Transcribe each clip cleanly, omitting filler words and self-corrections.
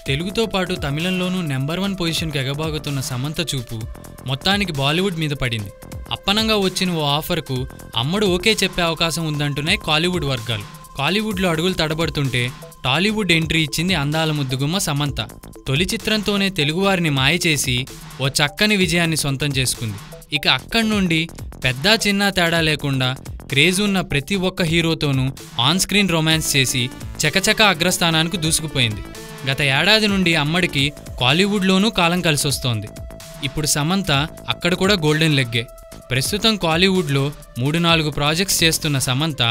తెలుగుతో పాటు తమిళంలోనూ నెంబర్ 1 పొజిషన్కి ఎగబాగుతున్న సమంత చూపు మొత్తానికి బాలీవుడ్ మీద పడింది. అప్పనంగా వచ్చిన ఓ ఆఫర్కు అమ్మడు ఓకే చెప్పే అవకాశం ఉందంటున్నాయి కాలీవుడ్ వర్గాలు. కాలీవుడ్లో అడుగులు తడబడుతుంటే టాలీవుడ్ ఎంట్రీ ఇచ్చింది అందాల ముద్దుగుమ్మ సమంత. తొలి చిత్రంతోనే తెలుగువారిని మాయ చేసి ఓ చక్కని విజయాన్ని సొంతం చేసుకుంది. ఇక అక్కడి నుండి పెద్ద చిన్న తేడా లేకుండా క్రేజ్ ఉన్న ప్రతి ఒక్క హీరోతోనూ ఆన్ స్క్రీన్ రొమాన్స్ చేసి చకచక అగ్రస్థానానికి దూసుకుపోయింది. గత ఏడాది నుండి అమ్మడికి కాలీవుడ్లోనూ కాలం కలిసొస్తోంది. ఇప్పుడు సమంత అక్కడ కూడా గోల్డెన్ లెగ్గే. ప్రస్తుతం కాలీవుడ్లో 3-4 ప్రాజెక్ట్స్ చేస్తున్న సమంత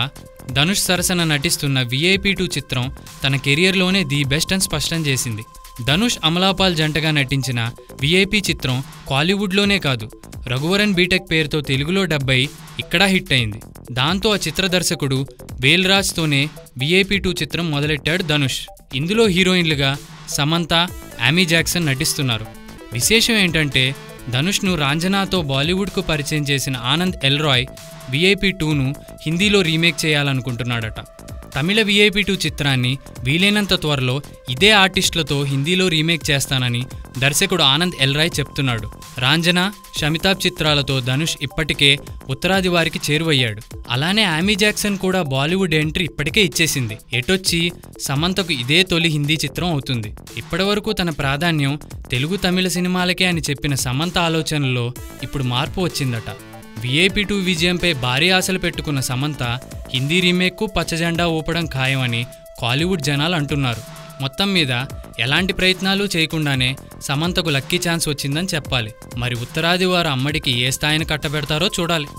ధనుష్ సరసన నటిస్తున్న VIP 2 చిత్రం తన కెరియర్లోనే ది బెస్ట్ అని స్పష్టం చేసింది. ధనుష్ అమలాపాల్ జంటగా నటించిన VIP చిత్రం కాలీవుడ్లోనే కాదు, రఘువరన్ బీటెక్ పేరుతో తెలుగులో డబ్ అయి ఇక్కడా హిట్ అయింది. దాంతో ఆ చిత్ర దర్శకుడు వేల్రాజ్తోనే VIP 2 చిత్రం మొదలెట్టాడు ధనుష్. ఇందులో హీరోయిన్లుగా సమంత, ఆమీ జాక్సన్ నటిస్తున్నారు. విశేషం ఏంటంటే ధనుష్ను రాంజనాతో బాలీవుడ్కు పరిచయం చేసిన ఆనంద్ ఎల్రాయ్ VIP 2ను హిందీలో రీమేక్ చేయాలనుకుంటున్నాడట. తమిళ VIP 2 చిత్రాన్ని వీలైనంత త్వరలో ఇదే ఆర్టిస్టులతో హిందీలో రీమేక్ చేస్తానని దర్శకుడు ఆనంద్ ఎల్రాయ్ చెప్తున్నాడు. రాంజనా, షమితాబ్ చిత్రాలతో ధనుష్ ఇప్పటికే ఉత్తరాది వారికి చేరువయ్యాడు. అలానే ఆమీ జాక్సన్ కూడా బాలీవుడ్ ఎంట్రీ ఇప్పటికే ఇచ్చేసింది. ఎటొచ్చి సమంతకు ఇదే తొలి హిందీ చిత్రం అవుతుంది. ఇప్పటివరకు తన ప్రాధాన్యం తెలుగు తమిళ సినిమాలకే అని చెప్పిన సమంత ఆలోచనలో ఇప్పుడు మార్పు వచ్చిందట. VIP 2 విజయంపై భారీ ఆశలు పెట్టుకున్న సమంత హిందీ రీమేక్కు పచ్చజెండా ఊపడం ఖాయమని కాలీవుడ్ జనాలు అంటున్నారు. మొత్తం మీద ఎలాంటి ప్రయత్నాలు చేయకుండానే సమంతకు లక్కీ ఛాన్స్ వచ్చిందని చెప్పాలి. మరి ఉత్తరాది వారు అమ్మడికి ఏ స్థాయిని కట్టబెడతారో చూడాలి.